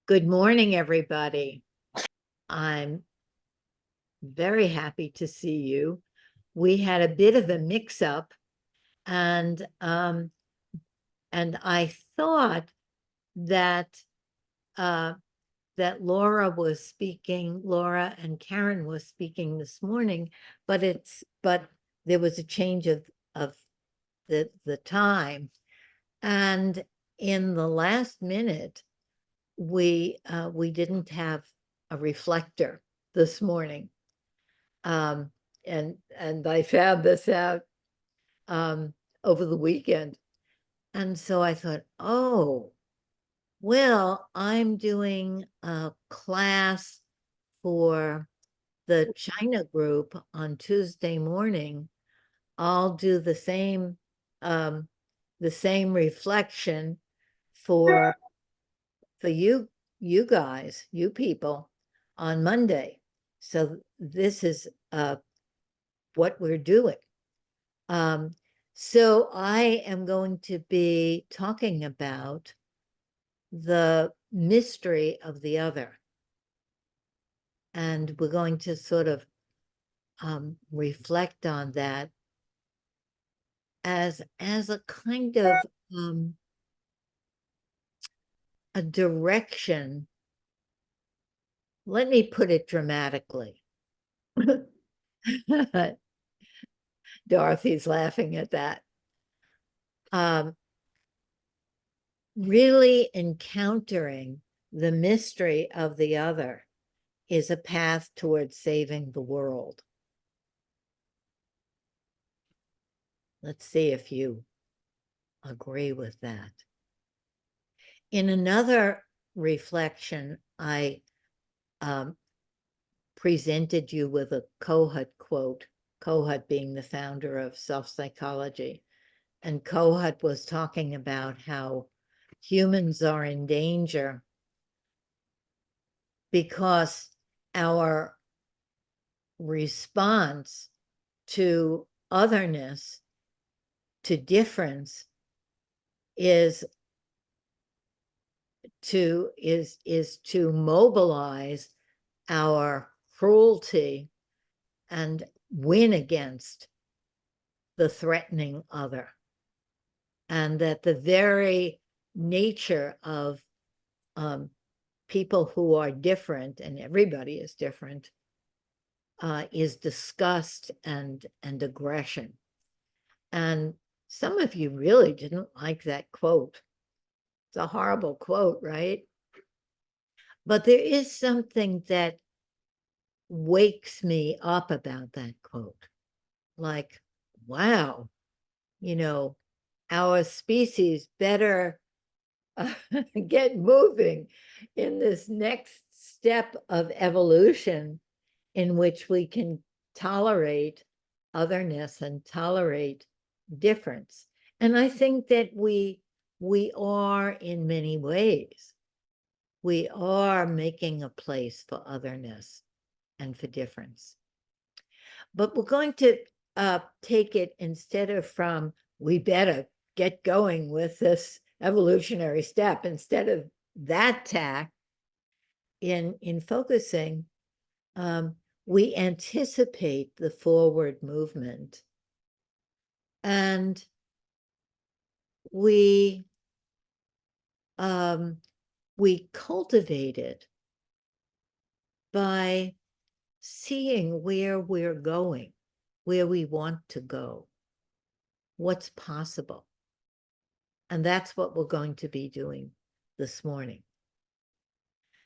Good morning, everybody. I'm very happy to see you. We had a bit of a mix-up, and I thought that uh, that Laura and Karen was speaking this morning, but there was a change of the time, and in the last minute, we didn't have a reflector this morning. Um, and I found this out over the weekend. And so I thought, oh, well, I'm doing a class for the China group on Tuesday morning. I'll do the same reflection for you guys, you people, on Monday. So this is what we're doing. So I am going to be talking about the mystery of the other. And we're going to sort of reflect on that as a kind of a direction. Let me put it dramatically. Dorothy's laughing at that. Really encountering the mystery of the other is a path towards saving the world. Let's see if you agree with that. In another reflection, I presented you with a Kohut quote, Kohut being the founder of self-psychology. And Kohut was talking about how humans are in danger because our response to otherness, to difference, is to mobilize our cruelty and win against the threatening other. And that the very nature of people who are different, and everybody is different, is disgust and aggression. And some of you really didn't like that quote. It's a horrible quote, right? But there is something that wakes me up about that quote. Like, wow, our species better get moving in this next step of evolution in which we can tolerate otherness and tolerate difference. And I think that we are in many ways. We are making a place for otherness and for difference. But we're going to take it instead of from, we better get going with this evolutionary step, instead of that tack, in focusing, we anticipate the forward movement, and we cultivate it by seeing where we're going, where we want to go, what's possible. And that's what we're going to be doing this morning.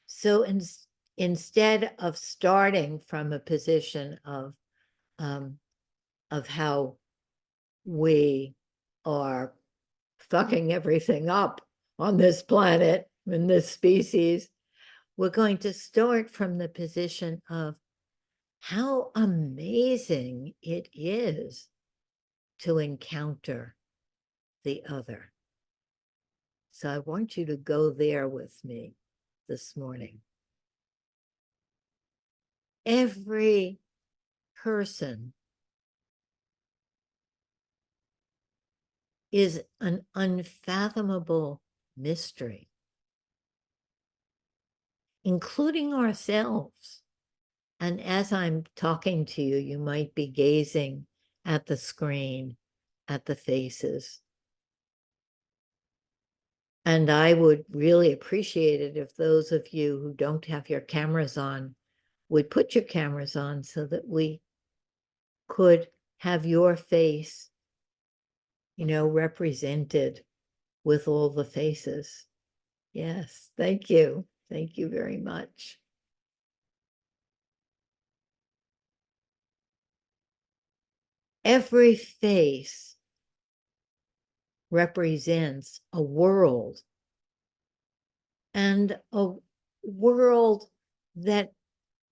So instead of starting from a position of how we are fucking everything up on this planet, in this species, we're going to start from the position of how amazing it is to encounter the other. So I want you to go there with me this morning. Every person is an unfathomable mystery. including ourselves. And as I'm talking to you, you might be gazing at the screen, at the faces. And I would really appreciate it if those of you who don't have your cameras on would put your cameras on so that we could have your face, represented with all the faces. Yes, thank you. Thank you very much. Every face represents a world, and a world that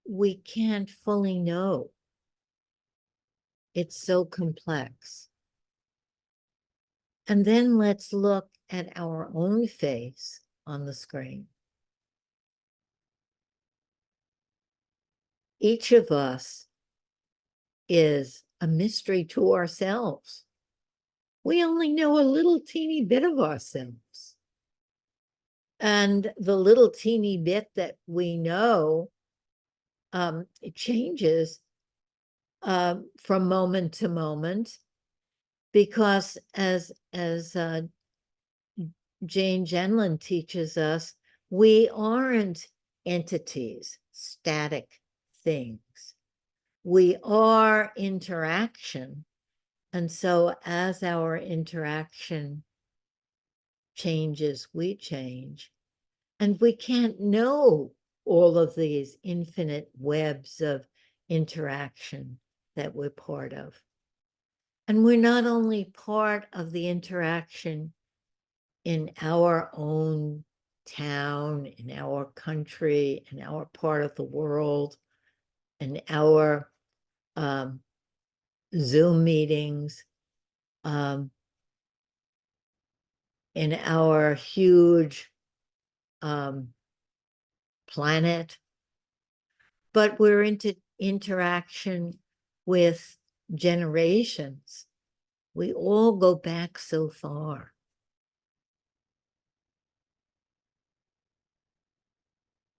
we can't fully know. It's so complex. And then let's look at our own face on the screen. Each of us is a mystery to ourselves. We only know a little teeny bit of ourselves. And the little teeny bit that we know, it changes from moment to moment, because as Jane Genlin teaches us, we aren't entities, static things. We are interaction. And so as our interaction changes, we change. And we can't know all of these infinite webs of interaction that we're part of. And we're not only part of the interaction in our own town, in our country, in our part of the world, in our Zoom meetings, in our huge planet, but we're into interaction with generations. We all go back so far.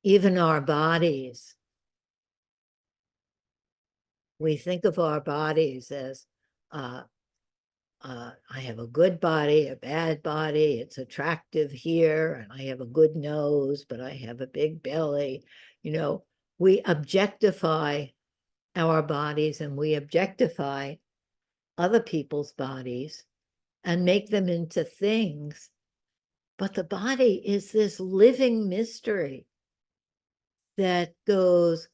Even our bodies. We think of our bodies as, I have a good body, a bad body, it's attractive here, and I have a good nose, but I have a big belly. We objectify our bodies, and we objectify other people's bodies and make them into things. But the body is this living mystery that goes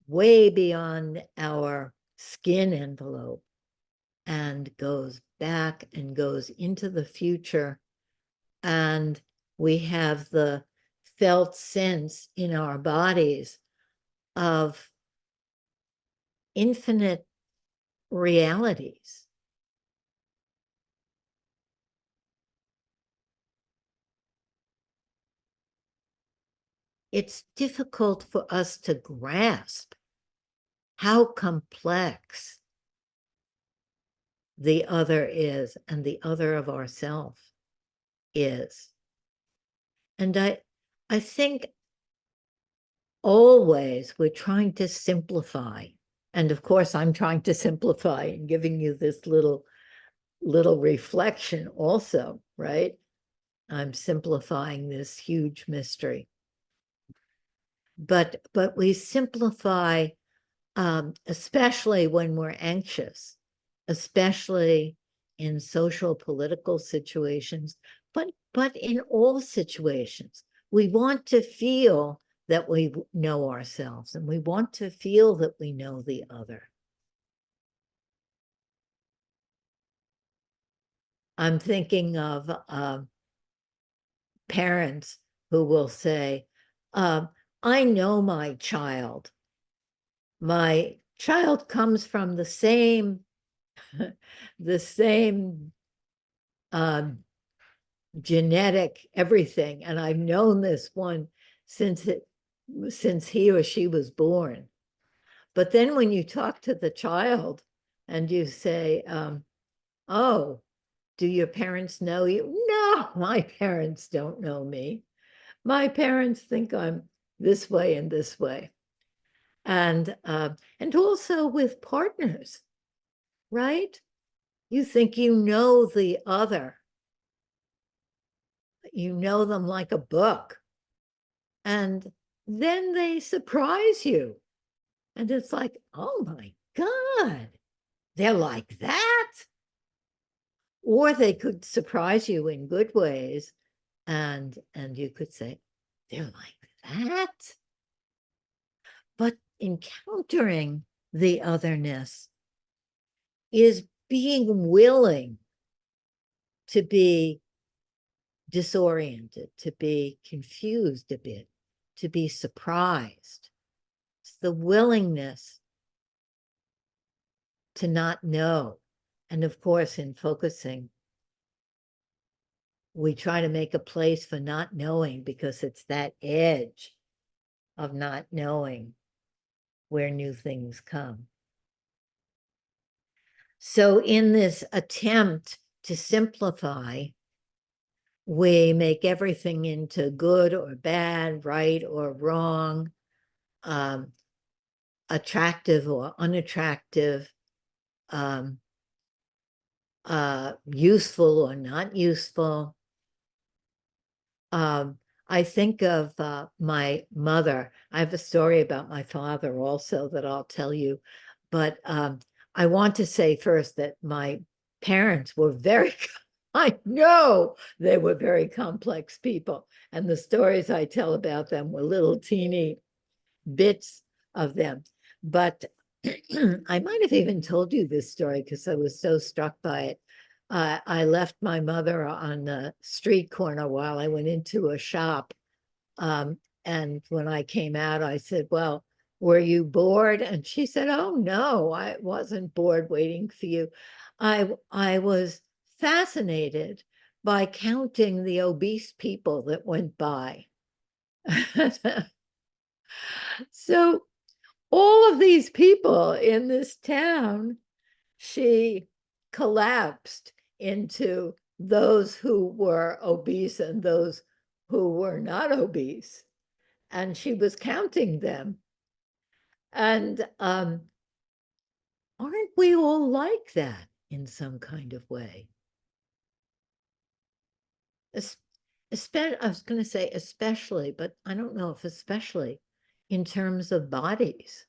way beyond our skin envelope and goes back and goes into the future. And we have the felt sense in our bodies of infinite realities. It's difficult for us to grasp how complex the other is, and the other of ourself is. And I think always we're trying to simplify. And of course, I'm trying to simplify and giving you this little reflection also, right? I'm simplifying this huge mystery. But we simplify, especially when we're anxious, especially in social political situations, but in all situations. We want to feel that we know ourselves, and we want to feel that we know the other. I'm thinking of parents who will say, I know my child. My child comes from the same genetic everything, and I've known this one since he or she was born. But then when you talk to the child and you say, oh, do your parents know you? No, my parents don't know me. My parents think I'm this way and this way. And also with partners, right? You think you know the other. You know them like a book. And then they surprise you. And it's like, oh my God, they're like that. Or they could surprise you in good ways. And you could say, they're like that. But encountering the otherness is being willing to be disoriented, to be confused a bit, to be surprised. It's the willingness to not know. And of course, in focusing, we try to make a place for not knowing, because it's that edge of not knowing where new things come. So in this attempt to simplify, we make everything into good or bad, right or wrong, attractive or unattractive, useful or not useful. I think of my mother. I have a story about my father also that I'll tell you, but I want to say first that my parents were very, I know they were very complex people, and the stories I tell about them were little teeny bits of them. But I might have even told you this story because I was so struck by it. I left my mother on the street corner while I went into a shop. And when I came out, I said, well, were you bored? And she said, oh, no, I wasn't bored waiting for you. I was fascinated by counting the obese people that went by. So all of these people in this town, she collapsed into those who were obese and those who were not obese. And she was counting them. And aren't we all like that in some kind of way? I was going to say especially, but I don't know if especially in terms of bodies.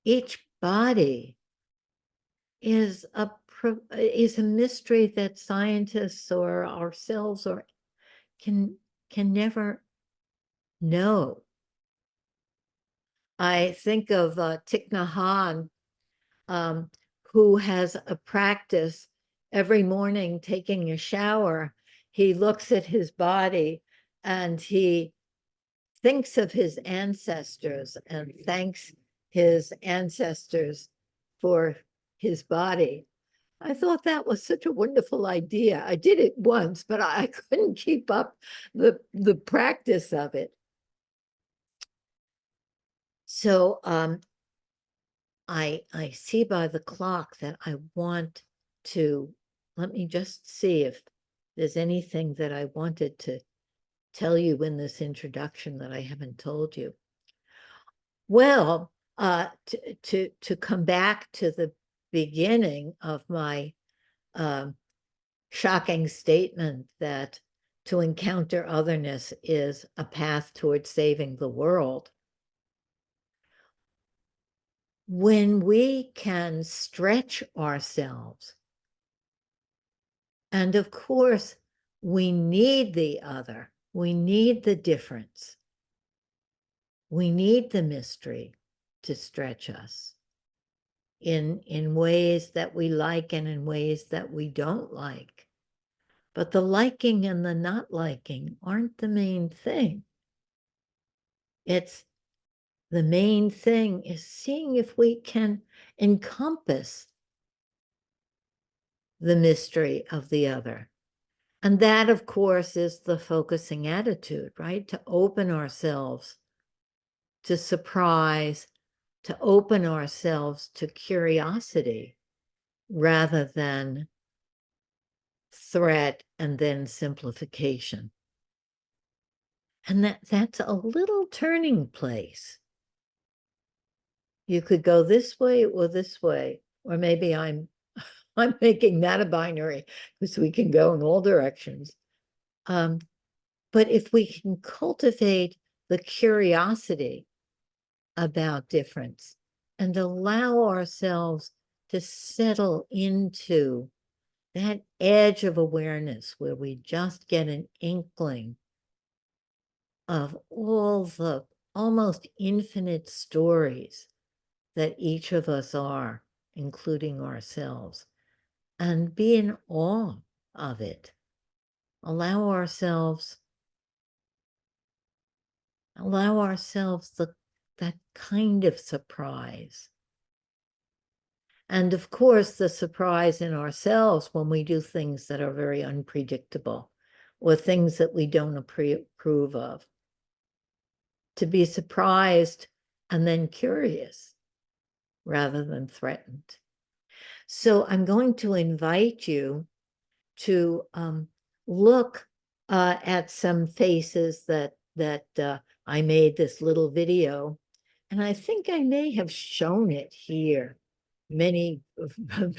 Each body is a mystery that scientists or ourselves or can never know. I think of Thich Nhat Hanh, who has a practice every morning taking a shower. He looks at his body and he thinks of his ancestors and thanks his ancestors for his body. I thought that was such a wonderful idea. I did it once, but I couldn't keep up the practice of it. So I see by the clock that I want to, let me just see if there's anything that I wanted to tell you in this introduction that I haven't told you. Well, to come back to the beginning of my shocking statement that to encounter otherness is a path towards saving the world. When we can stretch ourselves, and of course, we need the other, we need the difference, we need the mystery to stretch us in ways that we like and in ways that we don't like. But the liking and the not liking aren't the main thing. It's the main thing is seeing if we can encompass the mystery of the other. And that, of course, is the focusing attitude, right? To open ourselves to surprise, to open ourselves to curiosity rather than threat and then simplification. And that's a little turning place. You could go this way or this way, or maybe I'm making that a binary because we can go in all directions. But if we can cultivate the curiosity about difference and allow ourselves to settle into that edge of awareness where we just get an inkling of all the almost infinite stories that each of us are, including ourselves, and be in awe of it. Allow ourselves that kind of surprise. And of course, the surprise in ourselves when we do things that are very unpredictable or things that we don't approve of. To be surprised and then curious rather than threatened. So I'm going to invite you to look at some faces that I made this little video, and I think I may have shown it here many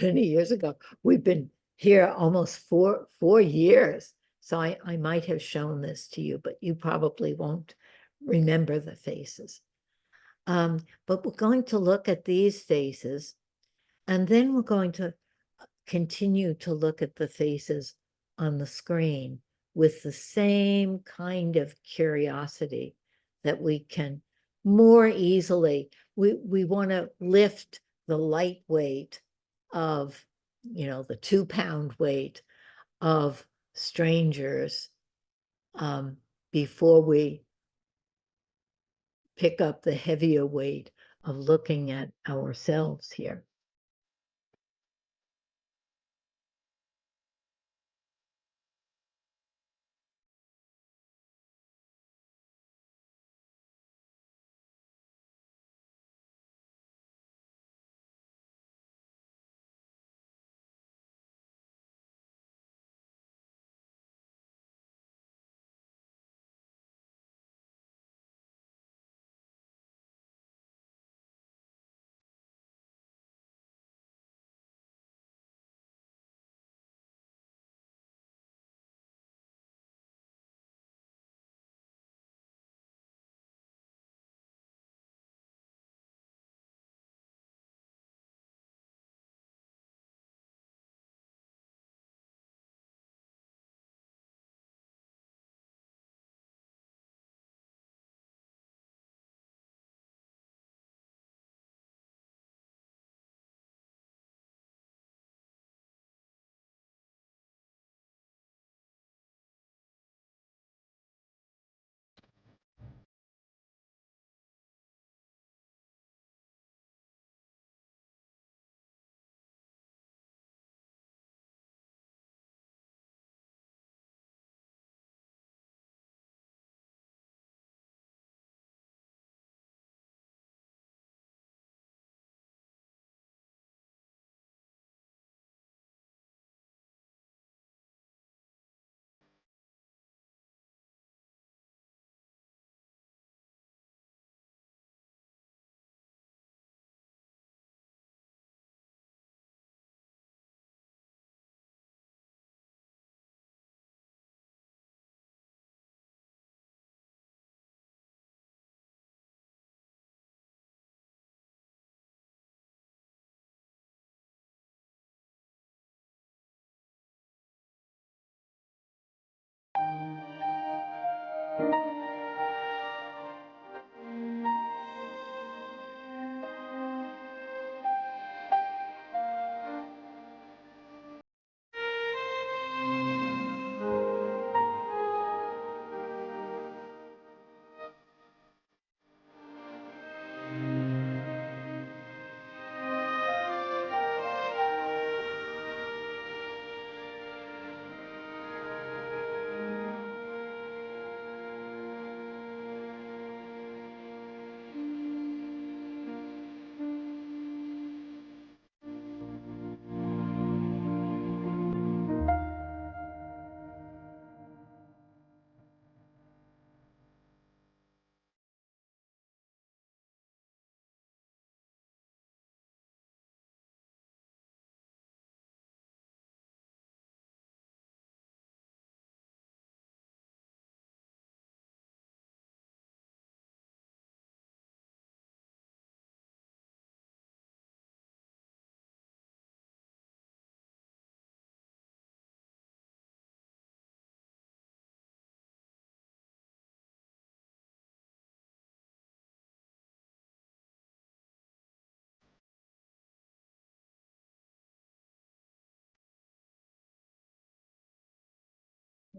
years ago. We've been here almost four years, so I might have shown this to you, but you probably won't remember the faces. But we're going to look at these faces, and then we're going to continue to look at the faces on the screen with the same kind of curiosity that we can more easily, we want to lift the light weight of, the 2-pound weight of strangers before we pick up the heavier weight of looking at ourselves here.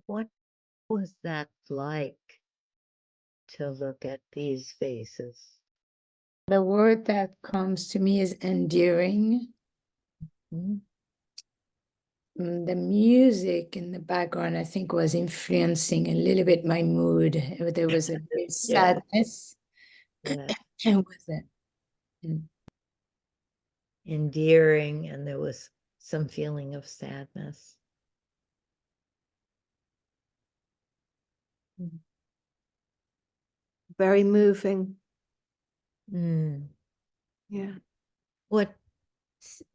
What was that like to look at these faces? The word that comes to me is endearing. Hmm? The music in the background, I think, was influencing a little bit my mood. There was a great Yeah, sadness yeah. with it. Mm. Endearing, and there was some feeling of sadness. Very moving. Mm. Yeah. What,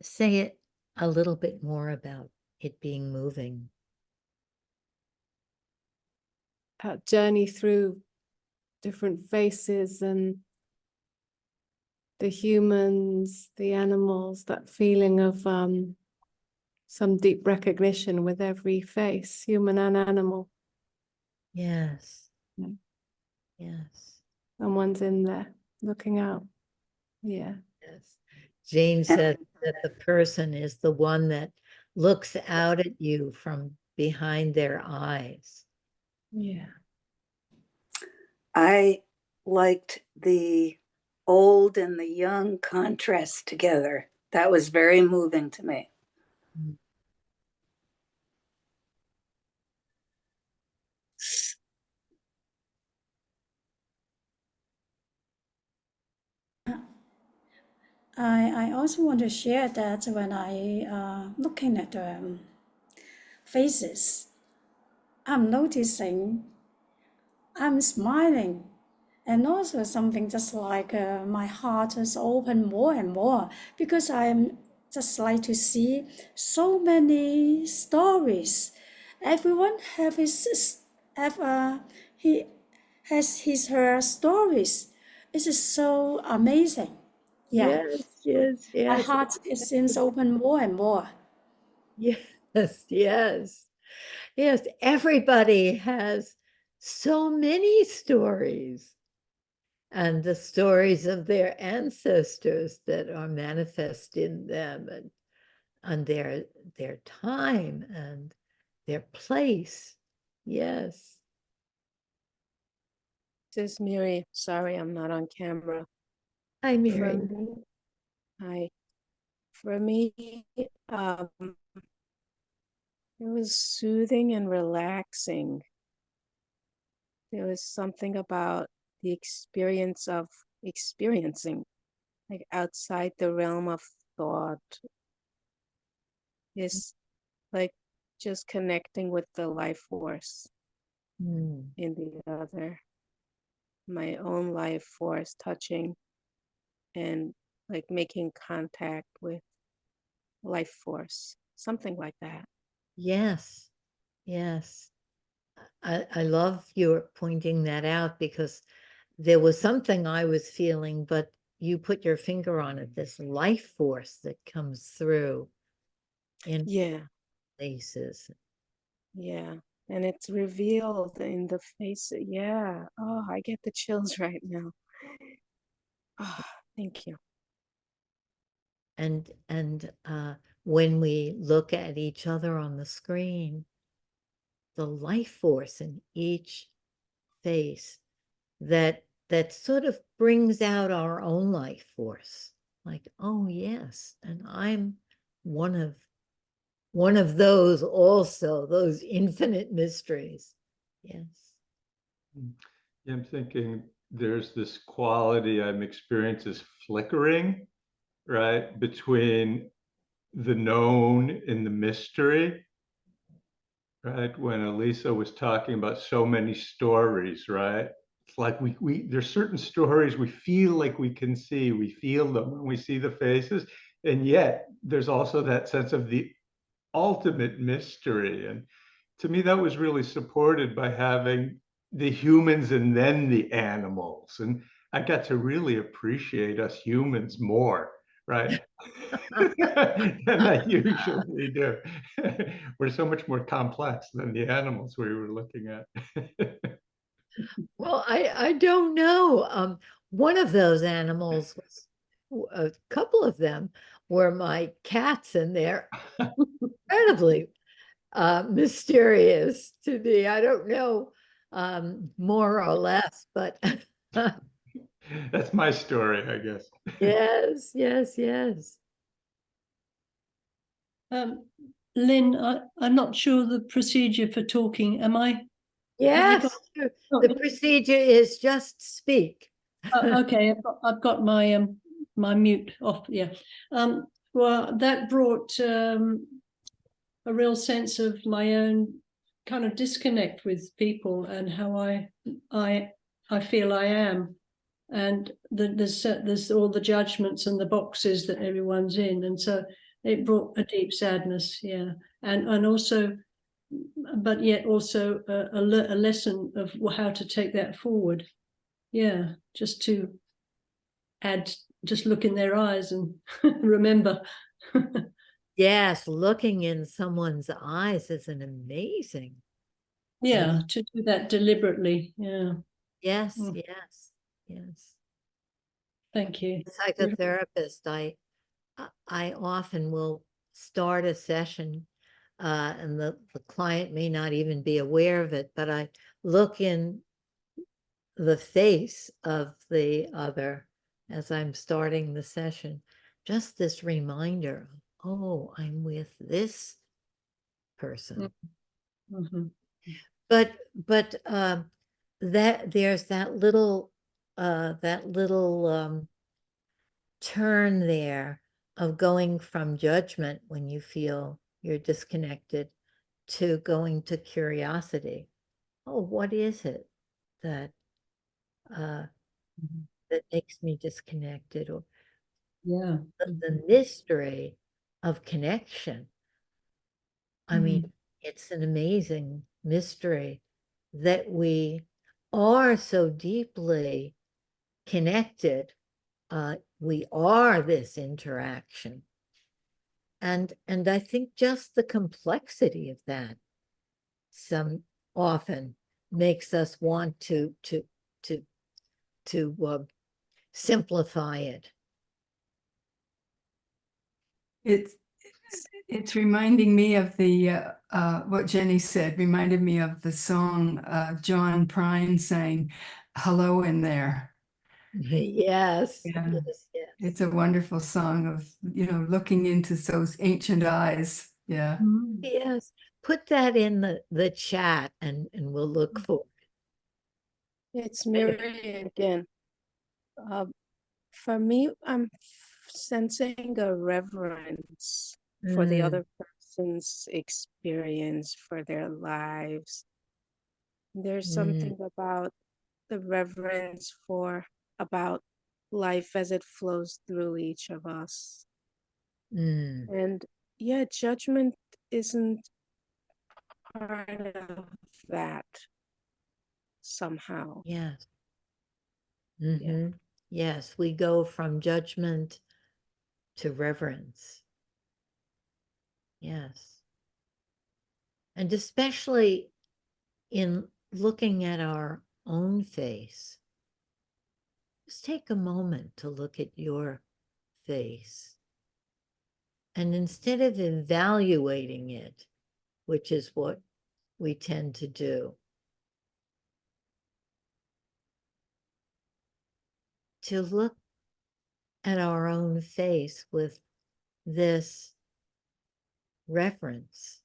say it a little bit more about it being moving. Journey through different faces and the humans, the animals, that feeling of some deep recognition with every face, human and animal. Yes, Yeah. yes, Someone's in there looking out. Yeah. yes. Jane said that the person is the one that looks out at you from behind their eyes. Yeah. I liked the old and the young contrast together. That was very moving to me. Mm. I also want to share that when I looking at faces, I'm noticing I'm smiling, and also something just like my heart is open more and more because I'm just like to see so many stories. Everyone he has his her stories. It is so amazing. Yeah. Yes, yes, My yes, heart is seems open more and more. yes, yes, yes. Everybody has so many stories, and the stories of their ancestors that are manifest in them, and their time and their place. Yes. This is Miri. Sorry, I'm not on camera. Hi, For Mary. me, hi. For me, um, it was soothing and relaxing. There was something about the experience of experiencing, like outside the realm of thought, is like just connecting with the life force Mm. in the other, my own life force, touching and like making contact with life force, something like that. Yes, yes. I love your pointing that out, because there was something I was feeling, but you put your finger on it, this life force that comes through in Yeah, places. yeah. And it's revealed in the face. Yeah. Oh, I get the chills right now. Oh, thank you. And when we look at each other on the screen, the life force in each face that sort of brings out our own life force, like, oh yes, and I'm one of those also, those infinite mysteries. Yes. Yeah, I'm thinking there's this quality I'm experiencing as flickering, right, between the known and the mystery, right? When Elisa was talking about so many stories, right? It's like we there's certain stories we feel like we can see, we feel them when we see the faces, and yet there's also that sense of the ultimate mystery. And to me, that was really supported by having the humans and then the animals. And I got to really appreciate us humans more, right? Than I usually do. We're so much more complex than the animals we were looking at. Well, I don't know. One of those animals was, a couple of them were my cats, and they're incredibly mysterious to me. I don't know more or less, but That's my story, I guess. yes, yes, yes. Lynn, I'm not sure the procedure for talking. Am I? Yes, Oh, the procedure is just speak. okay, I've got my my mute off. Yeah. Well, that brought a real sense of my own kind of disconnect with people and how I feel I am, and there's all the judgments and the boxes that everyone's in, and so it brought a deep sadness. Yeah, and also, but yet also a lesson of how to take that forward. Yeah, just to add, just look in their eyes and remember. Yes, looking in someone's eyes is an amazing. Yeah, to do that deliberately. Yeah. Yes, Mm. yes, yes. Thank you. Psychotherapist, I often will start a session and the client may not even be aware of it, but I look in the face of the other as I'm starting the session. Just this reminder, oh, I'm with this person. Mm-hmm. But that there's that little turn there of going from judgment when you feel you're disconnected to going to curiosity. Oh, what is it that that makes me disconnected? Or Yeah. the mystery of connection. I mean, it's an amazing mystery that we are so deeply connected. We are this interaction. And I think just the complexity of that some often makes us want to simplify it. It's reminding me of the what Jenny said, reminded me of the song John Prine sang, "Hello in There." Yes, Yeah. yes, yes. It's a wonderful song of, looking into those ancient eyes. Yeah. Yes. Put that in the chat and we'll look for it. It's Mary again. For me, I'm sensing a reverence for the other person's experience, for their lives. There's something about the reverence about life as it flows through each of us. And yeah, judgment isn't part of that somehow. Yes. Yeah. Yes, we go from judgment to reverence. Yes. And especially in looking at our own face, just take a moment to look at your face. And instead of evaluating it, which is what we tend to do, to look at our own face with this reference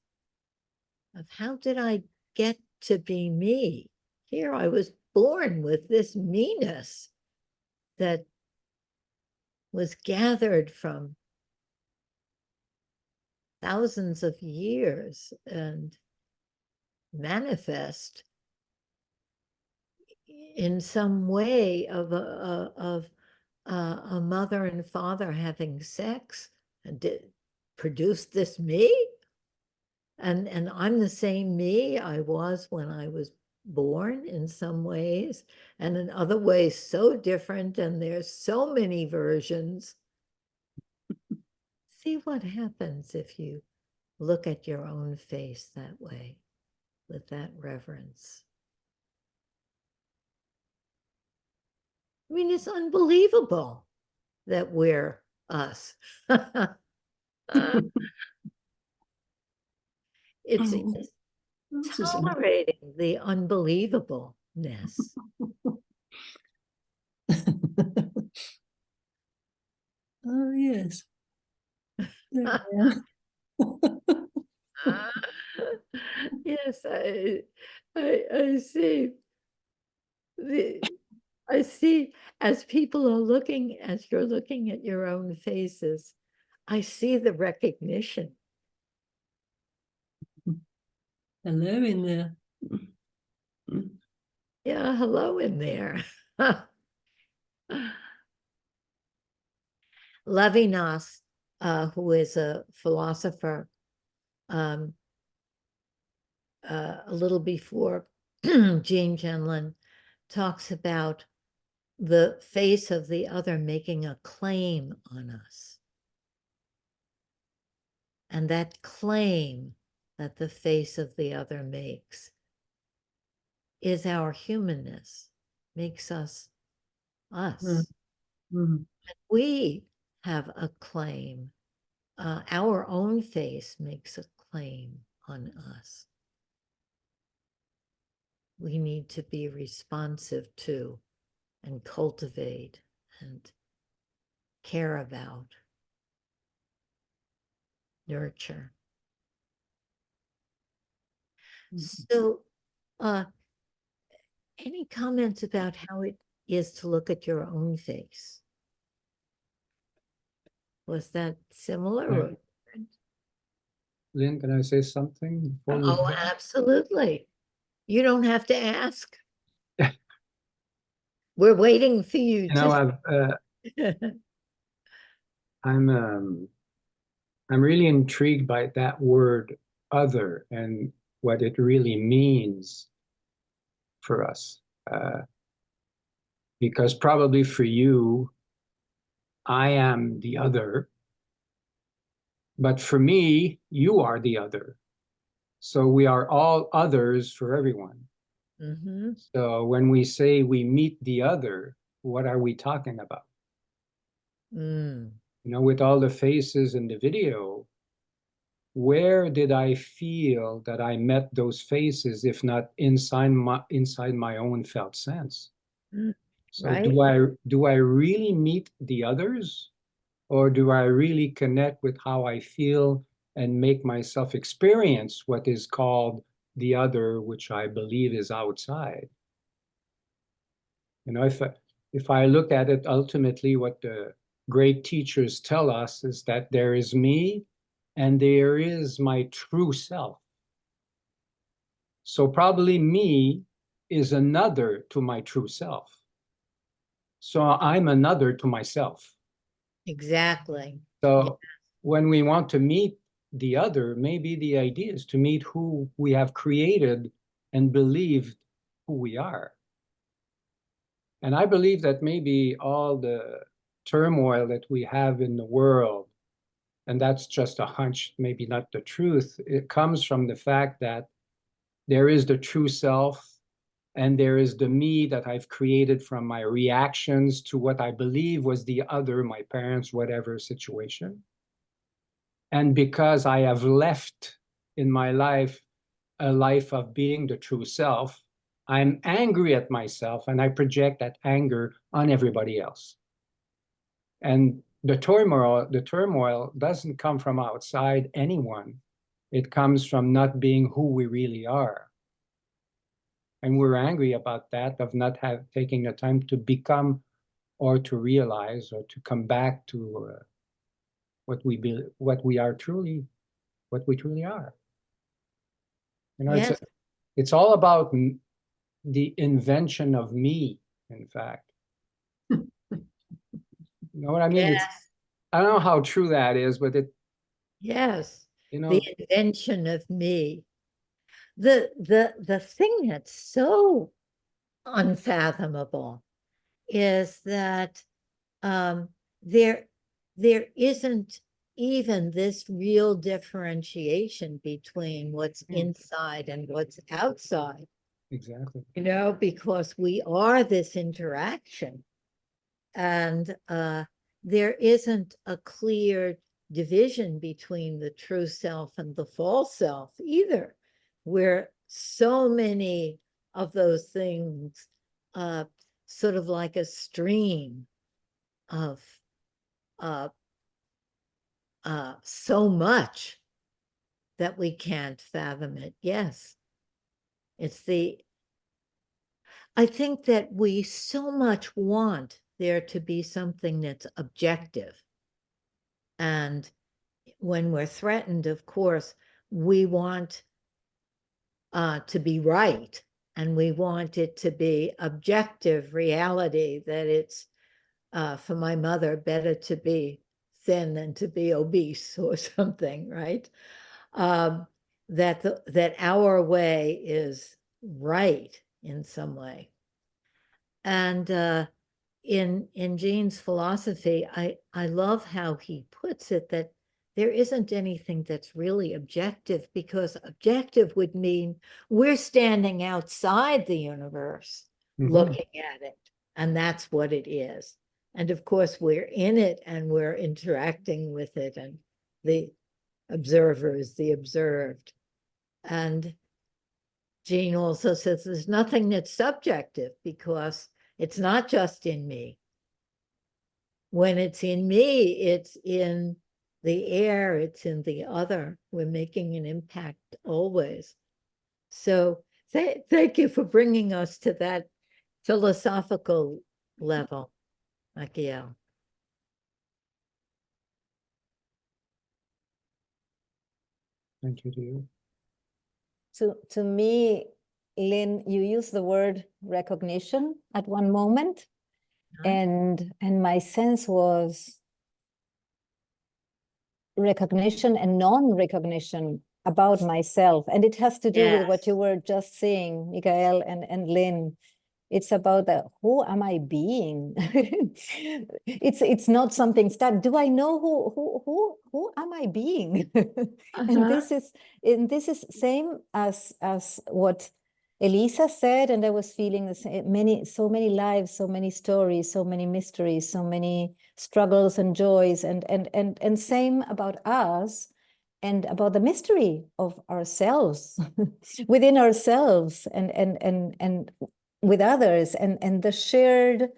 of how did I get to be me? Here I was born with this meanness that was gathered from thousands of years and manifest in some way of a mother and father having sex and produced this me. And I'm the same me I was when I was born in some ways, and in other ways so different, and there's so many versions. See what happens if you look at your own face that way, with that reverence. I mean, it's unbelievable that we're us. it's This is an- tolerating the unbelievableness. Oh, yes. There we are. Yes, I see. I see as people are looking, as you're looking at your own faces, I see the recognition. Hello in there. Yeah, hello in there. Levinas, who is a philosopher, a little before Jean Genlin, talks about the face of the other making a claim on us. And that claim that the face of the other makes is our humanness, makes us us. Mhm. We have a claim. Our own face makes a claim on us. We need to be responsive to and cultivate and care about, nurture. So, any comments about how it is to look at your own face? Was that similar or different? Lynn, can I say something before we Oh, go? absolutely. You don't have to ask. We're waiting for you You know, to. I'm really intrigued by that word other and what it really means for us. Because probably for you, I am the other, but for me, you are the other. So we are all others for everyone. Mhm. So when we say we meet the other, what are we talking about? Mm. You know, with all the faces in the video, where did I feel that I met those faces, if not inside my own felt sense? Mm. So Right. do I really meet the others, or do I really connect with how I feel and make myself experience what is called the other, which I believe is outside? You know, if I look at it, ultimately, what the great teachers tell us is that there is me and there is my true self. So probably me is another to my true self. So I'm another to myself. Exactly. So when we want to meet the other, maybe the idea is to meet who we have created and believed who we are. And I believe that maybe all the turmoil that we have in the world, and that's just a hunch, maybe not the truth, it comes from the fact that there is the true self and there is the me that I've created from my reactions to what I believe was the other, my parents, whatever situation. And because I have left in my life a life of being the true self, I'm angry at myself and I project that anger on everybody else. And the turmoil doesn't come from outside anyone. It comes from not being who we really are. And we're angry about that, of not taking the time to become or to realize or to come back to what we truly are. You know, Yes. it's all about the invention of me, in fact. You know what I mean? Yes. I don't know how true that is, but Yes. you know, The invention of me. The thing that's so unfathomable is that there isn't even this real differentiation between what's inside and what's outside, exactly. you know, because we are this interaction. And there isn't a clear division between the true self and the false self either, where so many of those things, sort of like a stream of so much that we can't fathom it. Yes, I think that we so much want there to be something that's objective. And when we're threatened, of course, we want to be right. And we want it to be objective reality, that it's, for my mother, better to be thin than to be obese or something, right? That our way is right in some way. And in Gene's philosophy, I love how he puts it, that there isn't anything that's really objective, because objective would mean we're standing outside the universe looking at it, and that's what it is. And of course, we're in it and we're interacting with it, and the observer is the observed. And Gene also says there's nothing that's subjective, because it's not just in me. When it's in me, it's in the air, it's in the other. We're making an impact always. So thank you for bringing us to that philosophical level, Machiel. Thank you to you. To me, Lynn, you use the word recognition at one moment, and my sense was recognition and non-recognition about myself, and it has to do with what you were just saying, Michael and Lynn. It's about the who am I being? It's not something start. Do I know who am I being? And this is same as what Elisa said, and I was feeling the same, so many lives, so many stories, so many mysteries, so many struggles and joys, and same about us, and about the mystery of ourselves within ourselves, and with others, and the shared,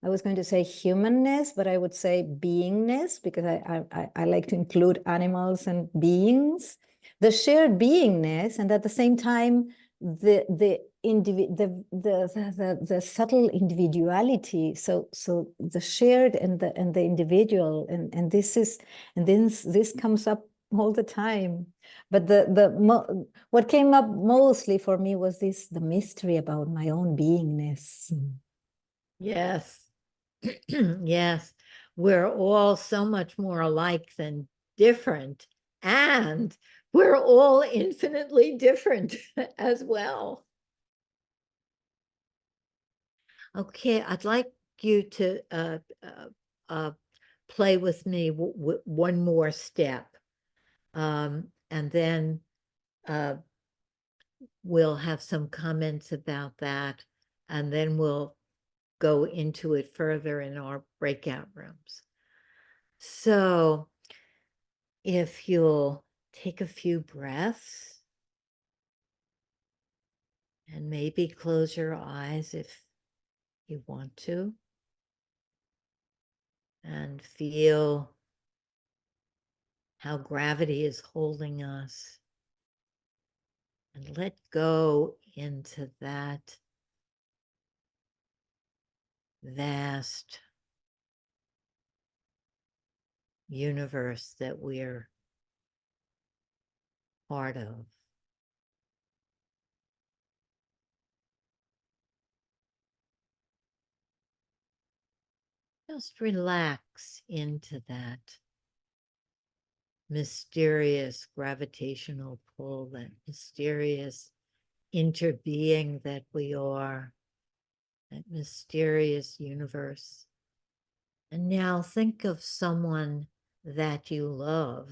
I was going to say humanness, but I would say beingness, because I like to include animals and beings, the shared beingness, and at the same time the subtle individuality. So the shared and the individual, and this comes up all the time. But what came up mostly for me was the mystery about my own beingness. Yes. Yes. We're all so much more alike than different, and we're all infinitely different as well. Okay, I'd like you to play with me one more step, and then we'll have some comments about that, and then we'll go into it further in our breakout rooms. So if you'll take a few breaths and maybe close your eyes if you want to, and feel how gravity is holding us, and let go into that vast universe that we're part of. Just relax into that mysterious gravitational pull, that mysterious interbeing that we are, that mysterious universe. And now think of someone that you love,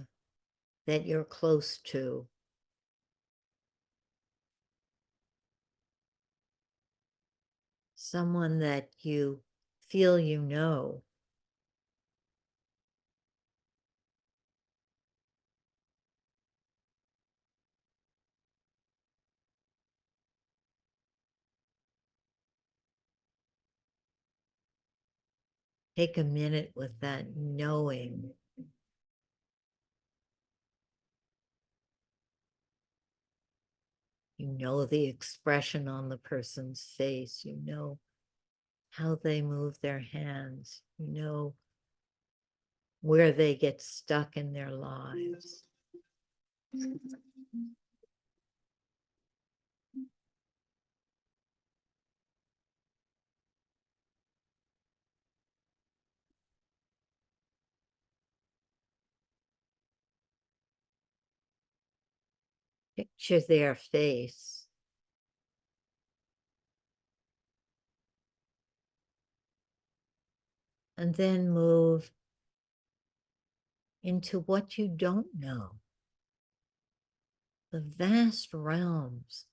that you're close to. Someone that you feel you know. take a minute with that knowing. You know the expression on the person's face. You know how they move their hands. You know where they get stuck in their lives. Picture their face. And then move into what you don't know. The vast realms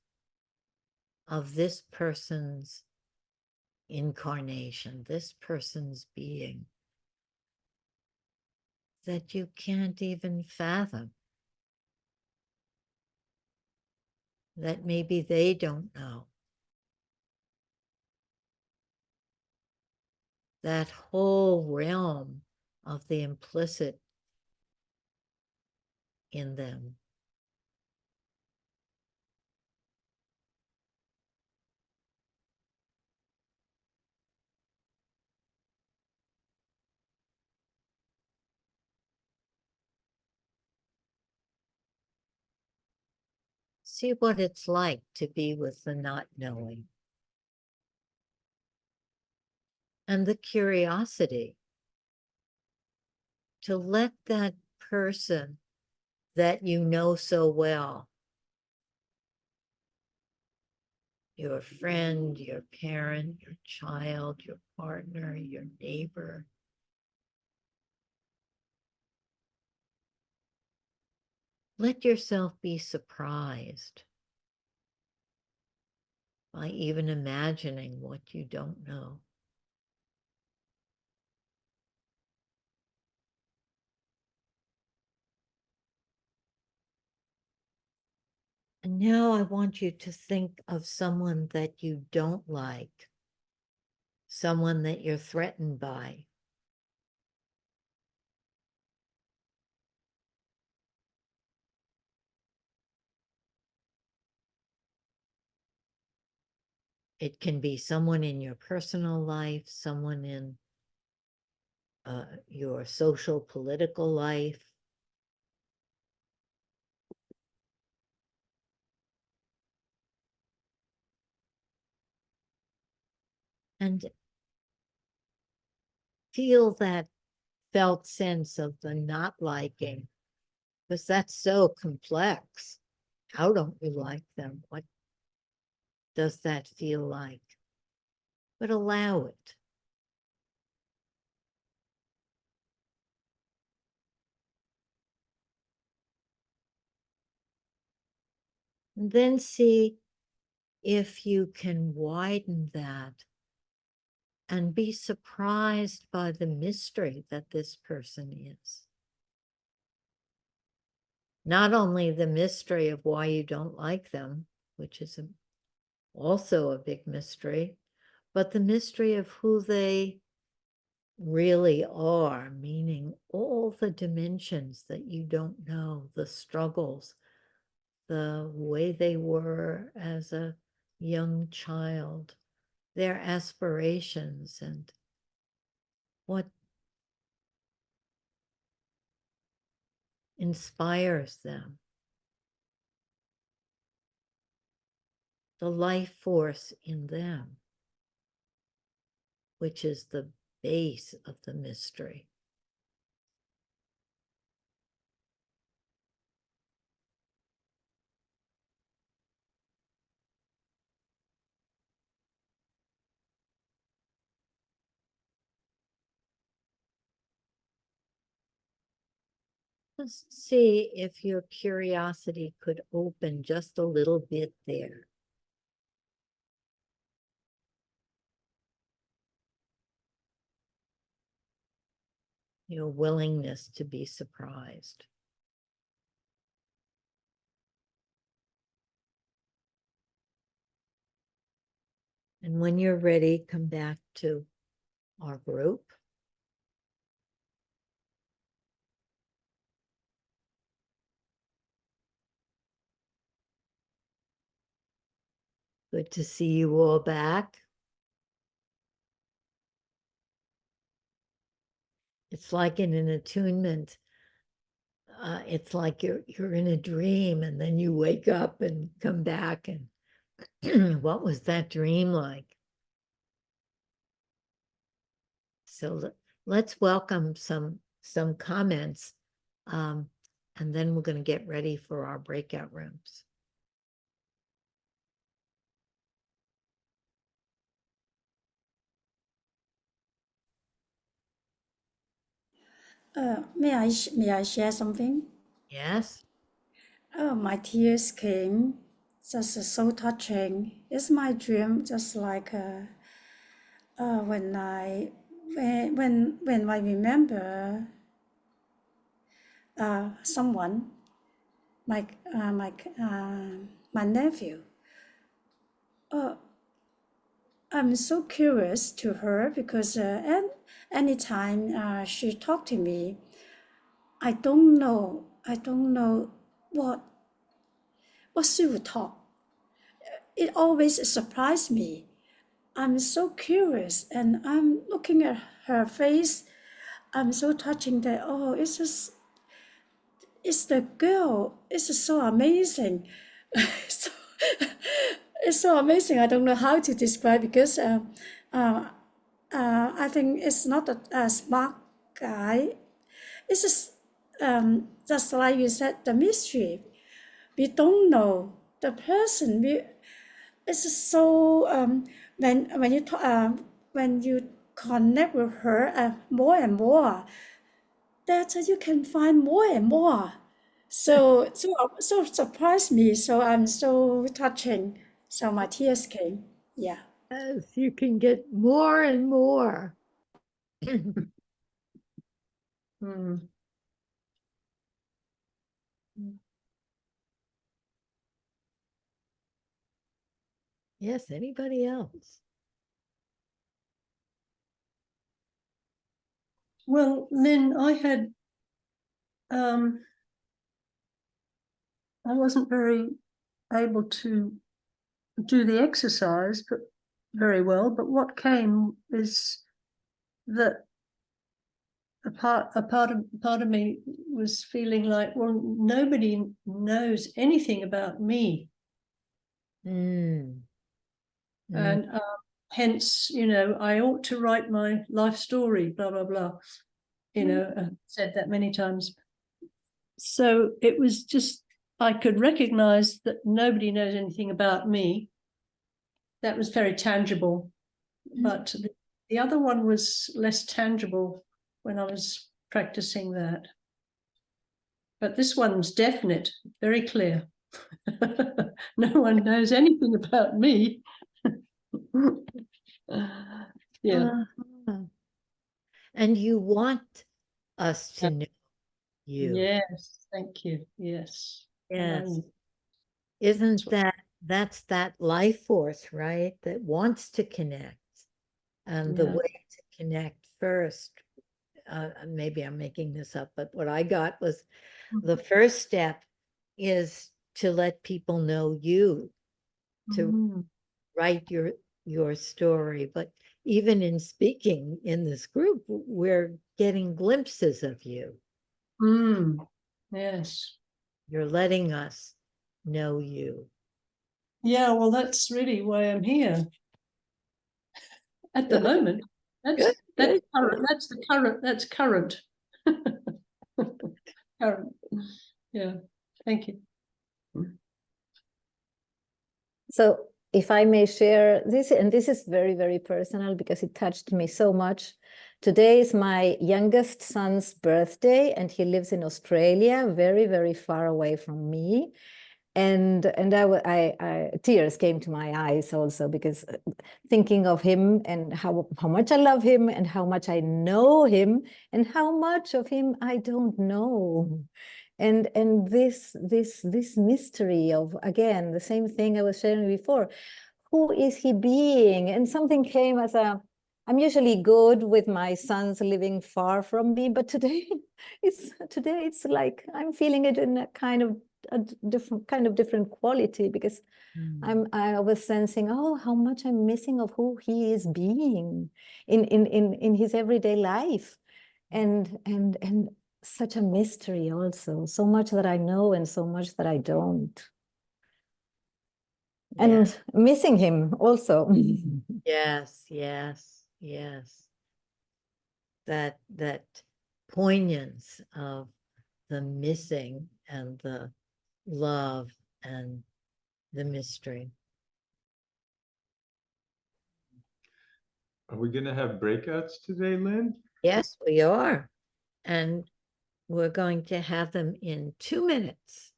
of this person's incarnation, this person's being, that you can't even fathom, that maybe they don't know. That whole realm of the implicit in them. See what it's like to be with the not knowing. And the curiosity to let that person that you know so well, your friend, your parent, your child, your partner, your neighbor, let yourself be surprised by even imagining what you don't know. And now I want you to think of someone that you don't like, someone that you're threatened by. It can be someone in your personal life, someone in your social, political life. And feel that felt sense of the not liking, because that's so complex. How don't you like them? What does that feel like? But allow it. And then see if you can widen that and be surprised by the mystery that this person is. Not only the mystery of why you don't like them, which is also a big mystery, but the mystery of who they really are, meaning all the dimensions that you don't know, the struggles, the way they were as a young child, their aspirations, and what inspires them. The life force in them, which is the base of the mystery. Let's see if your curiosity could open just a little bit there. Your willingness to be surprised. And when you're ready, come back to our group. Good to see you all back. It's like in an attunement. It's like you're in a dream and then you wake up and come back and what was that dream like? So let's welcome some comments, and then we're going to get ready for our breakout rooms. May I share something? Yes. Oh, my tears came. Just so touching. It's my dream, just like when I remember someone, my nephew. I'm so curious to her because anytime she talked to me, I don't know what she would talk. It always surprised me. I'm so curious and I'm looking at her face. I'm so touching that, oh, it's the girl. It's just so amazing. So, it's so amazing. I don't know how to describe because I think it's not a smart guy. It's just like you said, the mystery. We don't know the person. It's just so when you connect with her more and more, that you can find more and more. So surprised me. So I'm so touching. So my tears came. Yeah. Yes, you can get more and more. Mm. Yes, anybody else? Well, Lynn, I wasn't very able to do the exercise, but very well. But what came is that a part of me was feeling like, well, nobody knows anything about me, and hence, I ought to write my life story. Blah blah blah. I've said that many times. So it was just, I could recognize that nobody knows anything about me. That was very tangible. But the other one was less tangible when I was practicing that. But this one's definite, very clear. No one knows anything about me. Yeah. And you want us to know you. Yes, thank you. Yes. Yes. Isn't that's that life force, right? That wants to connect. And the way to connect first, maybe I'm making this up, but what I got was the first step is to let people know you, to write your story. But even in speaking in this group, we're getting glimpses of you. Yes. You're letting us know you. Yeah, well, that's really why I'm here. At the moment, that's current. Current. Yeah, thank you. So if I may share this, and this is very, very personal because it touched me so much. Today is my youngest son's birthday, and he lives in Australia, very, very far away from me. And I tears came to my eyes also because thinking of him and how much I love him and how much I know him and how much of him I don't know. And this mystery of, again, the same thing I was sharing before, who is he being? And something came as I'm usually good with my sons living far from me, but today it's like I'm feeling it in a kind of different kind of different quality, because I was sensing, oh, how much I'm missing of who he is being in his everyday life, and such a mystery also, so much that I know and so much that I don't, and missing him also. Yes, yes, yes. That poignance of the missing and the love and the mystery. Are we going to have breakouts today, Lynn? Yes, we are. And we're going to have them in 2 minutes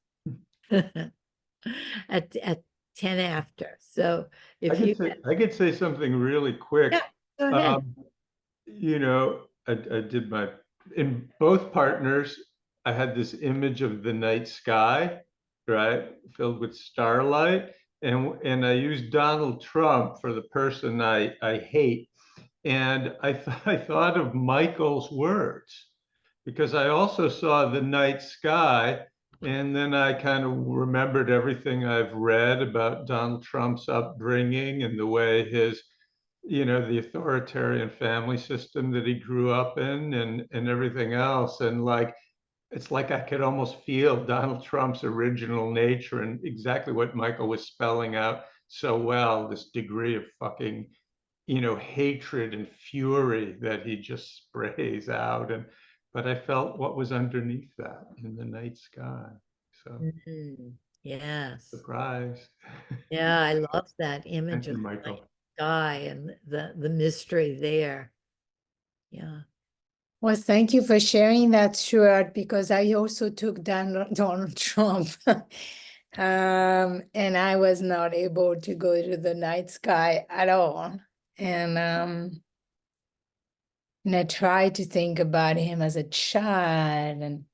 at 10 after. So if you I could say something really quick. Yeah, go ahead. You know, I did in both partners, I had this image of the night sky, right, filled with starlight. And I used Donald Trump for the person I hate. And I thought of Michael's words, because I also saw the night sky. And then I kind of remembered everything I've read about Donald Trump's upbringing and the way his, the authoritarian family system that he grew up in and everything else. And it's like I could almost feel Donald Trump's original nature and exactly what Michael was spelling out so well, this degree of fucking, hatred and fury that he just sprays out. But I felt what was underneath that in the night sky. So Yes. surprise. Yeah, I love that image Thank you, of the Michael. night sky and the mystery there. Yeah. Well, thank you for sharing that, Stuart, because I also took Donald Trump. And I was not able to go to the night sky at all. And I tried to think about him as a child,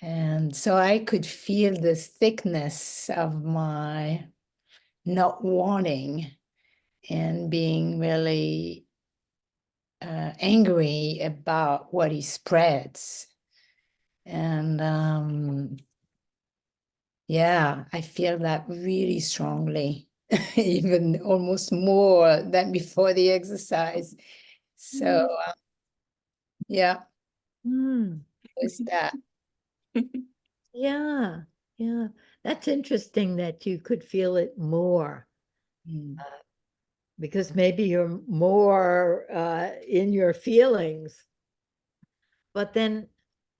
and so I could feel the thickness of my not wanting and being really angry about what he spreads. And yeah, I feel that really strongly, even almost more than before the exercise. So yeah, was that. Yeah. Yeah. That's interesting that you could feel it more. Because maybe you're more in your feelings. But then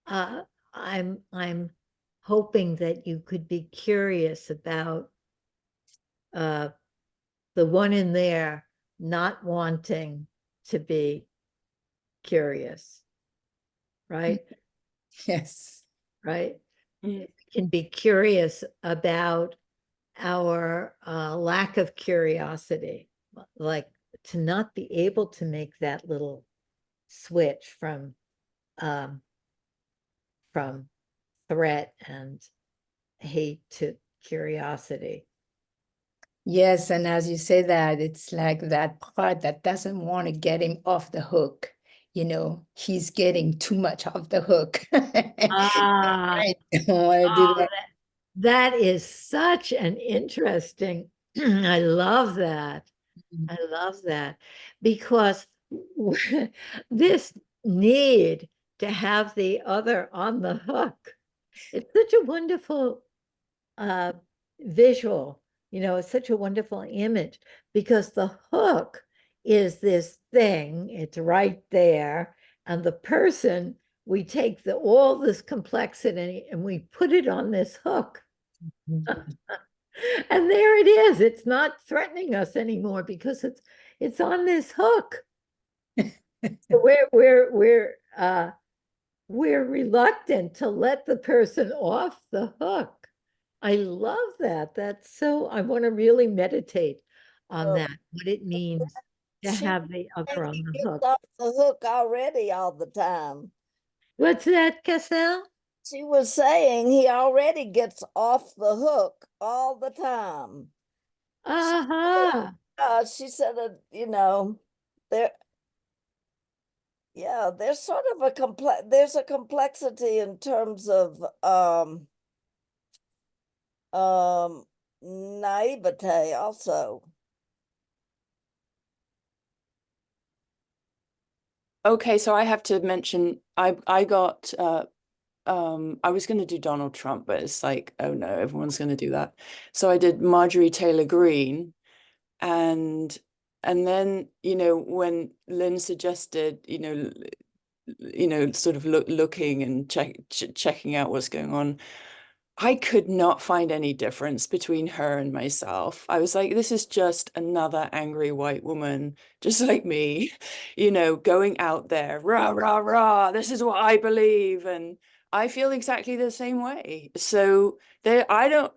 I'm hoping that you could be curious about the one in there not wanting to be curious, right? Yes. Right? We can be curious about our lack of curiosity, like to not be able to make that little switch from threat and hate to curiosity. Yes, and as you say that, it's like that part that doesn't want to get him off the hook. He's getting too much off the hook. I don't want to do that. That is such an interesting, I love that. I love that, because this need to have the other on the hook, it's such a wonderful visual, it's such a wonderful image, because the hook is this thing, it's right there, and the person, we take all this complexity and we put it on this hook. And there it is. It's not threatening us anymore because it's on this hook. So we're reluctant to let the person off the hook. I love that. That's so, I want to really meditate on that, what it means to have the other on the hook. Off the hook already all the time. What's that, Cassell? She was saying he already gets off the hook all the time. She said that, there's sort of there's a complexity in terms of naivete also. Okay, so I have to mention I got I was going to do Donald Trump, but it's like, oh no, everyone's going to do that. So I did Marjorie Taylor Greene, and then, you know, when Lynn suggested, sort of looking and checking out what's going on, I could not find any difference between her and myself. I was like, this is just another angry white woman, just like me, you know, going out there, rah, rah, rah, this is what I believe. And I feel exactly the same way. So there, I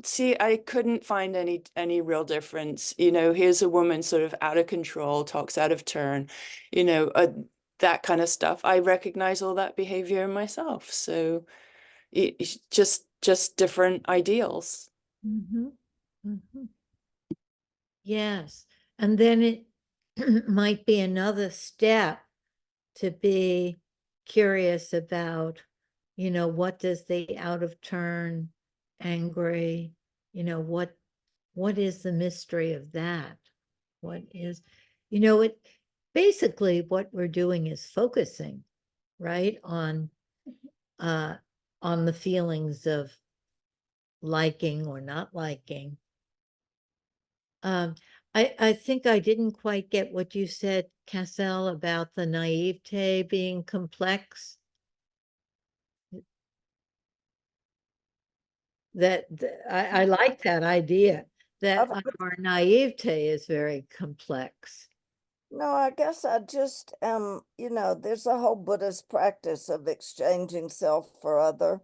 couldn't find any real difference. You know, here's a woman sort of out of control, talks out of turn, you know, that kind of stuff. I recognize all that behavior in myself. So it's just different ideals. Mm-hmm. Mm-hmm. Yes. And then it might be another step to be curious about, you know, what does the out of turn, angry, you know, what is the mystery of that? What is, you know, it basically what we're doing is focusing, right, on the feelings of liking or not liking. I think I didn't quite get what you said, Cassell, about the naivete being complex. I like that idea that our naivete is very complex. No, I guess I just you know, there's a whole Buddhist practice of exchanging self for other.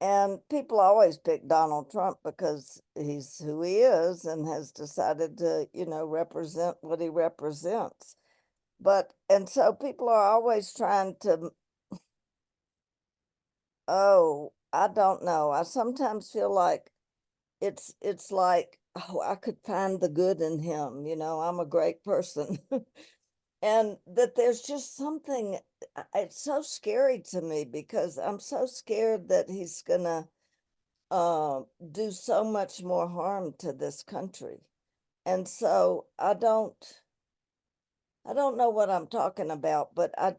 And people always pick Donald Trump because he's who he is and has decided to, you know, represent what he represents. And so people are always trying to, oh, I don't know. I sometimes feel like it's like, oh, I could find the good in him, you know, I'm a great person. And that there's just something, it's so scary to me because I'm so scared that he's gonna do so much more harm to this country. And so I don't know what I'm talking about, but I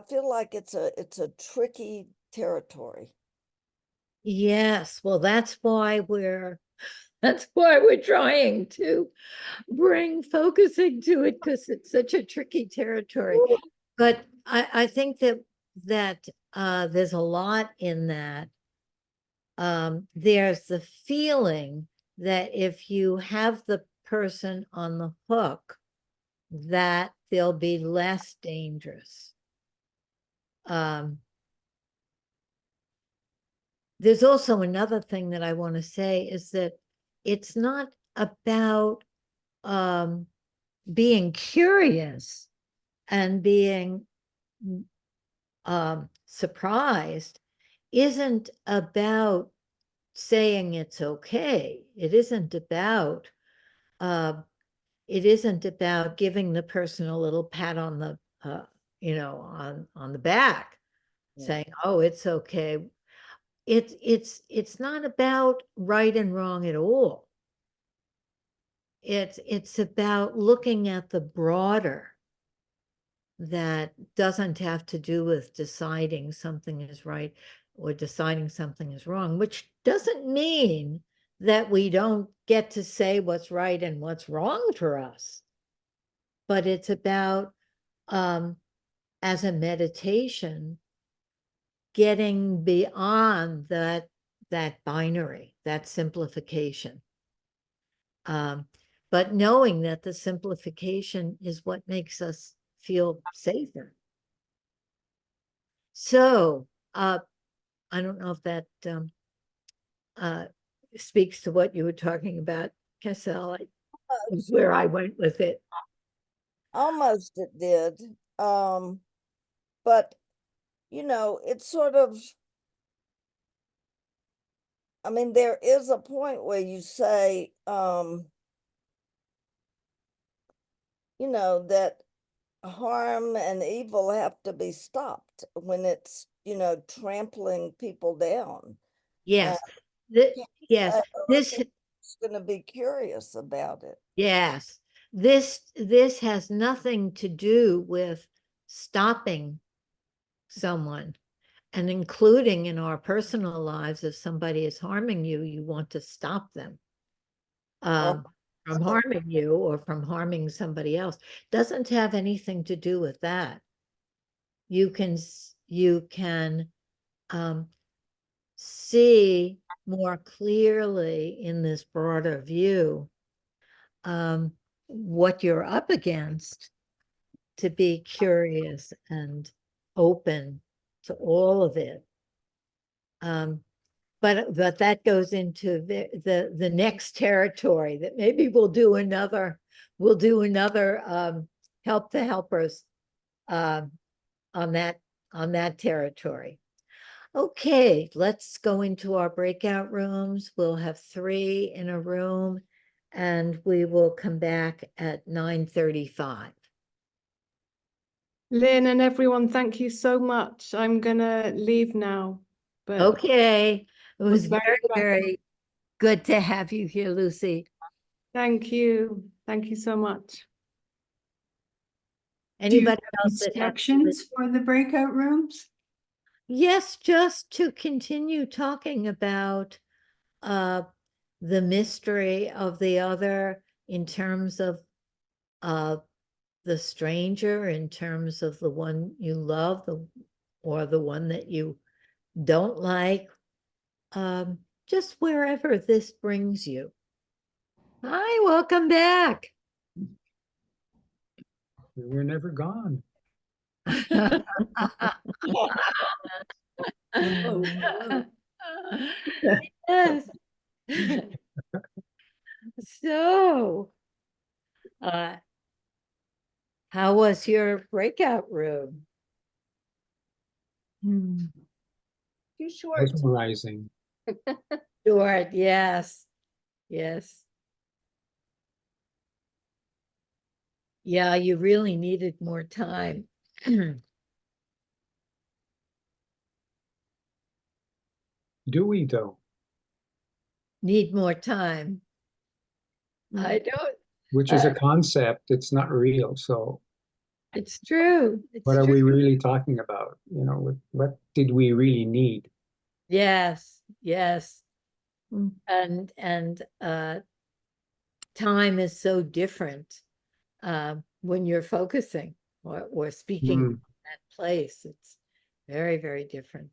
feel like it's a tricky territory. Yes, well, that's why we're trying to bring focusing to it, because it's such a tricky territory. But I think that there's a lot in that. There's the feeling that if you have the person on the hook, that they'll be less dangerous. There's also another thing that I want to say is that it's not about being curious and being surprised isn't about saying it's okay. It isn't about giving the person a little pat on the you know, on the back, saying, oh, it's okay. It's not about right and wrong at all. It's about looking at the broader, that doesn't have to do with deciding something is right or deciding something is wrong, which doesn't mean that we don't get to say what's right and what's wrong for us. But it's about, as a meditation, getting beyond that binary, that simplification. But knowing that the simplification is what makes us feel safer. So I don't know if that speaks to what you were talking about, Cassell, where I went with it. Almost it did. But you know, it's sort of, I mean, there is a point where you say, you know, that harm and evil have to be stopped when it's, you know, trampling people down. Yes. Yes, this, It's going to be curious about it. yes, this has nothing to do with stopping someone. And including in our personal lives, if somebody is harming you, you want to stop them from harming you or from harming somebody else. Doesn't have anything to do with that. You can see more clearly in this broader view what you're up against, to be curious and open to all of it. But that goes into the next territory that maybe we'll do another help the helpers on that territory. Okay, let's go into our breakout rooms. We'll have 3 in a room, and we will come back at 9:35. Lynn and everyone, thank you so much. I'm gonna leave now. But Okay, it was very very, welcome. very good to have you here, Lucy. Thank you. Thank you so much. Do you Anybody have else that has? instructions for the breakout rooms? Yes, just to continue talking about the mystery of the other in terms of the stranger, in terms of the one you love, or the one that you don't like, just wherever this brings you. Hi, welcome back. We were never gone. Yes. So, how was your breakout room? Too short. Mesmerizing. Short, yes, yes. Yeah, you really needed more time. Do we though? Need more time. I don't. Which is a concept, it's not real. So It's true. It's what are true. we really talking about? You know, what did we really need? Yes, yes. And time is so different when you're focusing or speaking in that place. It's very, very different.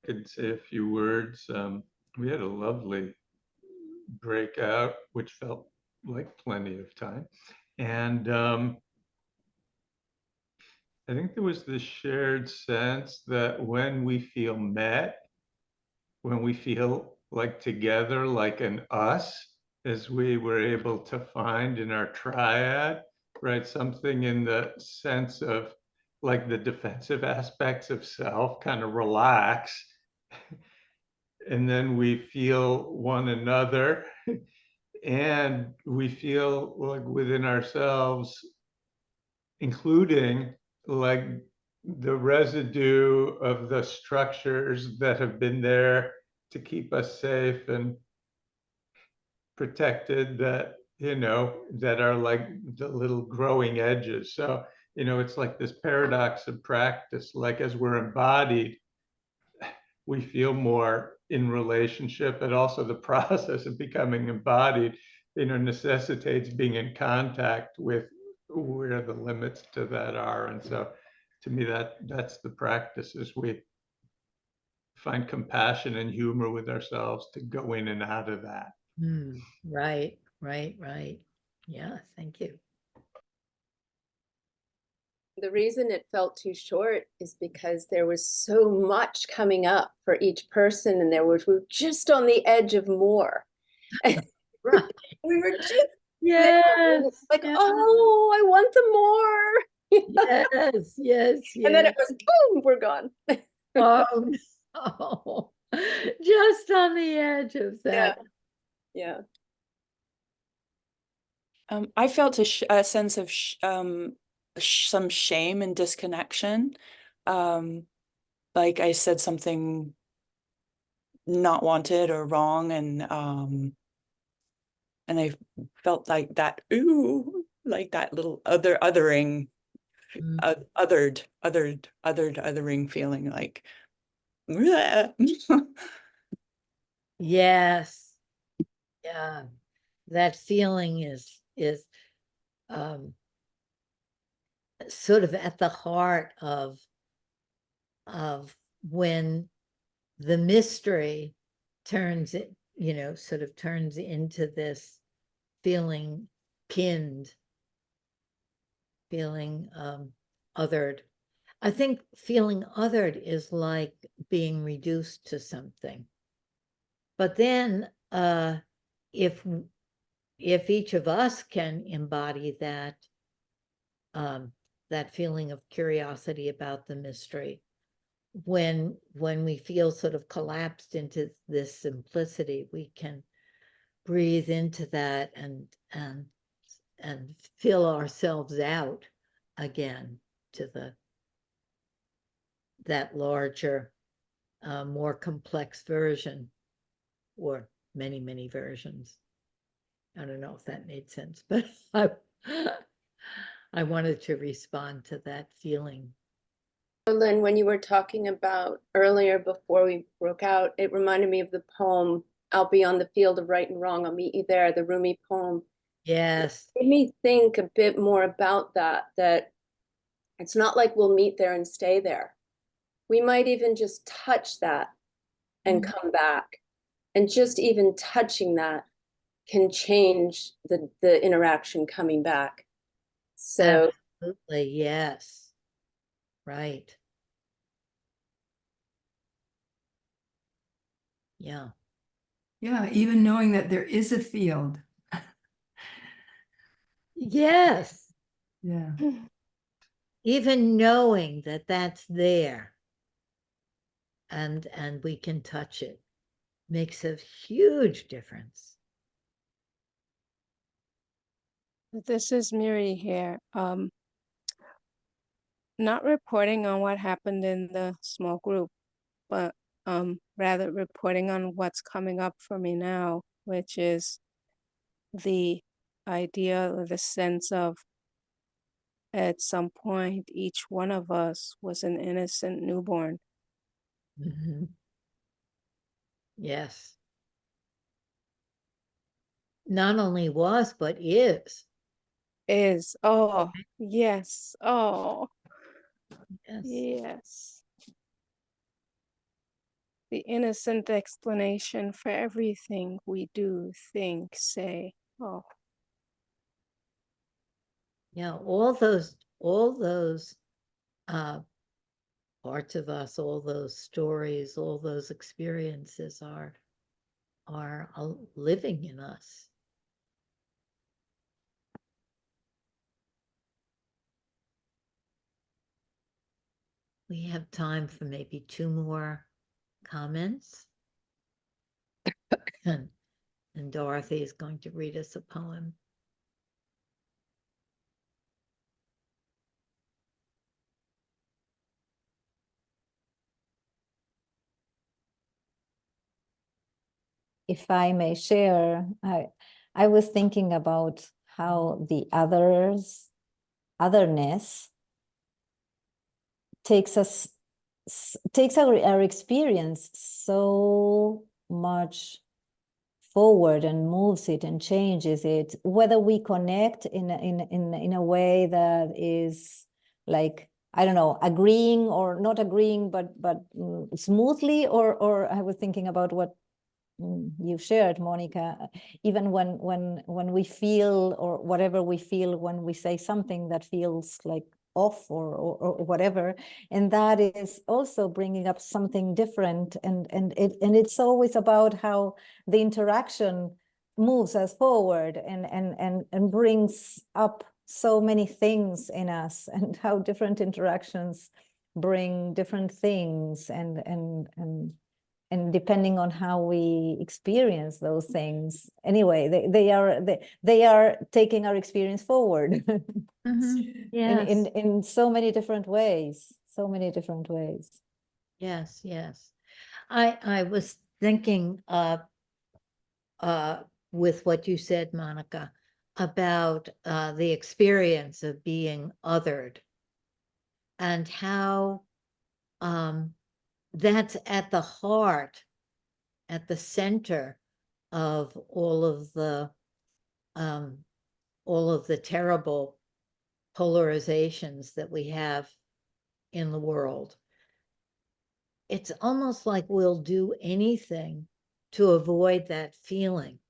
Could say a few words. We had a lovely breakout, which felt like plenty of time. And I think there was this shared sense that when we feel met, when we feel like together, like an us, as we were able to find in our triad, right? Something in the sense of like the defensive aspects of self kind of relax. And then we feel one another and we feel like within ourselves, including like the residue of the structures that have been there to keep us safe and protected, that, you know, that are like the little growing edges. So, you know, it's like this paradox of practice, like as we're embodied, we feel more in relationship, but also the process of becoming embodied, you know, necessitates being in contact with where the limits to that are. And so to me, that's the practice, is we find compassion and humor with ourselves to go in and out of that. Right, right, right. Yeah, thank you. The reason it felt too short is because there was so much coming up for each person, and we were just on the edge of more. Right. We were just Yes. like, yes. oh, I want them more. Yes, yes, yes. And then it was boom, we're gone. Oh, no. Just on the edge of that. Yeah. I felt a sense of some shame and disconnection. like I said something not wanted or wrong, and I felt like that, ooh, like that little othering, othering feeling, like Yes. Yeah. That feeling is sort of at the heart of when the mystery turns it, you know, sort of turns into this feeling pinned, feeling othered. I think feeling othered is like being reduced to something. But then if each of us can embody that that feeling of curiosity about the mystery, when we feel sort of collapsed into this simplicity, we can breathe into that and fill ourselves out again to that larger, more complex version, or many versions. I don't know if that made sense, but I wanted to respond to that feeling. Lynn, when you were talking about earlier before we broke out, it reminded me of the poem, I'll Be on the Field of Right and Wrong, I'll Meet You There, the Rumi poem. Yes. It made me think a bit more about that it's not like we'll meet there and stay there. We might even just touch that and come back. And just even touching that can change the interaction coming back. So absolutely, yes. Right. Yeah. Yeah, even knowing that there is a field. Yes. Yeah. Even knowing that that's there and we can touch it makes a huge difference. this is Miri here. Not reporting on what happened in the small group, but rather reporting on what's coming up for me now, which is the idea or the sense of, at some point, each one of us was an innocent newborn. Mm-hmm. Yes. Not only was, but is. Is. Oh, yes. Oh, yes. Yes. The innocent explanation for everything we do, think, say. Oh. Yeah, all those parts of us, all those stories, all those experiences are living in us. We have time for maybe 2 more comments. And Dorothy is going to read us a poem. If I may share, I was thinking about how the otherness takes our experience so much forward and moves it and changes it, whether we connect in a way that is like, I don't know, agreeing or not agreeing, but smoothly, or I was thinking about what you shared, Monica, even when we feel, or whatever we feel when we say something that feels like off or whatever, and that is also bringing up something different, and it's always about how the interaction moves us forward and brings up so many things in us, and how different interactions bring different things, and depending on how we experience those things, anyway, they are taking our experience forward. Mm-hmm. Yes. in so many different ways, Yes, yes. I was thinking with what you said, Monica, about the experience of being othered and how that's at the heart, at the center of all of the terrible polarizations that we have in the world. It's almost like we'll do anything to avoid that feeling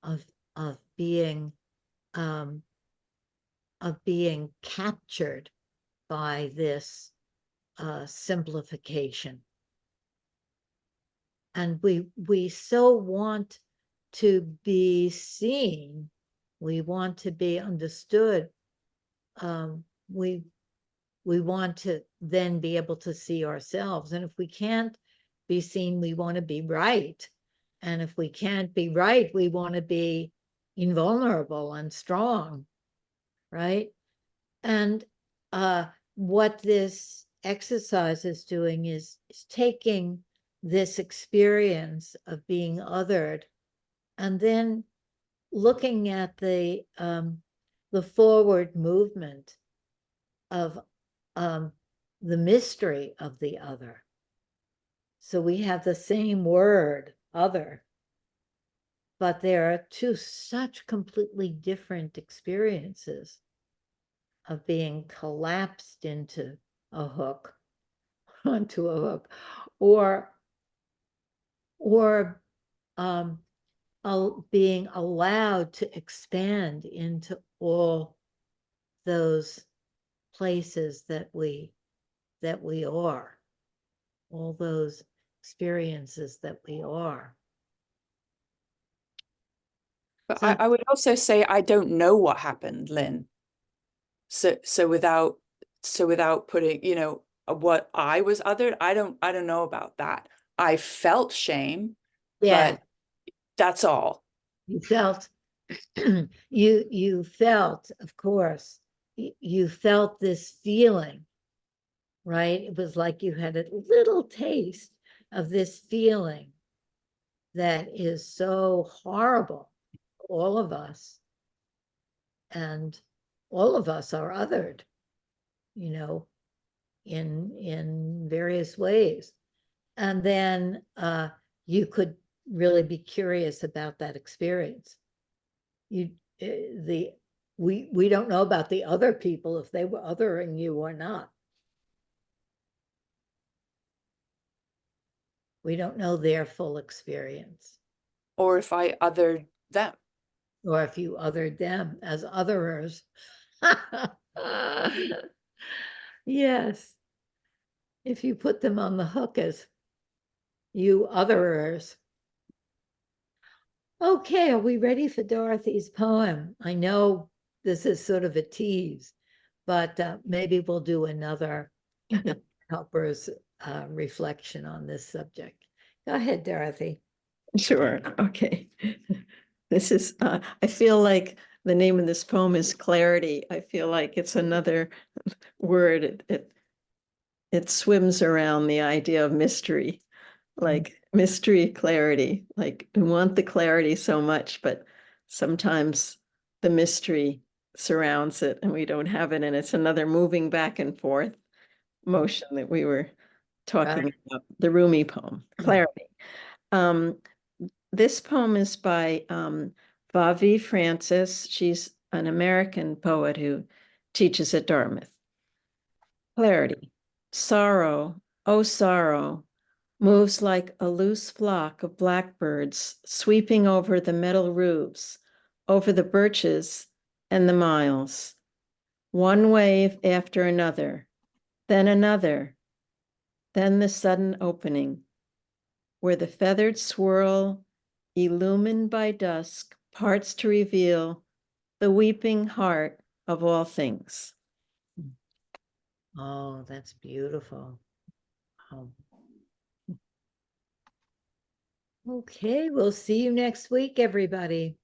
of being captured by this simplification. And we so want to be seen, we want to be understood, we want to then be able to see ourselves. And if we can't be seen, we want to be right. And if we can't be right, we want to be invulnerable and strong, right? And what this exercise is doing is taking this experience of being othered and then looking at the forward movement of the mystery of the other. So we have the same word, other, but there are two such completely different experiences of being collapsed into a hook, onto a hook, or being allowed to expand into all those places that we are, all those experiences that we are. But So- I would also say I don't know what happened, Lynn. So without putting, you know, what I was othered, I don't know about that. I felt shame, Yeah, but that's all. you felt you felt, of course, you felt this feeling, right? It was like you had a little taste of this feeling that is so horrible, all of us, and all of us are othered, you know, in various ways. And then you could really be curious about that experience. We don't know about the other people, if they were othering you or not. We don't know their full experience. Or if I othered them. Or if you othered them as otherers. Yes. If you put them on the hook as you otherers. Okay, are we ready for Dorothy's poem? I know this is sort of a tease, but maybe we'll do another helper's reflection on this subject. Go ahead, Dorothy. Sure. Okay. This is, I feel like the name of this poem is Clarity. I feel like it's another word. It swims around the idea of mystery, like mystery, clarity. Like we want the clarity so much, but sometimes the mystery surrounds it and we don't have it. And it's another moving back and forth motion that we were talking about, the Rumi poem, Clarity. This poem is by Vavi Francis. She's an American poet who teaches at Dartmouth. Clarity. Sorrow, oh sorrow, moves like a loose flock of blackbirds sweeping over the metal roofs, over the birches and the miles. One wave after another, then the sudden opening, where the feathered swirl, illumined by dusk, parts to reveal the weeping heart of all things. Oh, that's beautiful. Oh. Okay, we'll see you next week, everybody.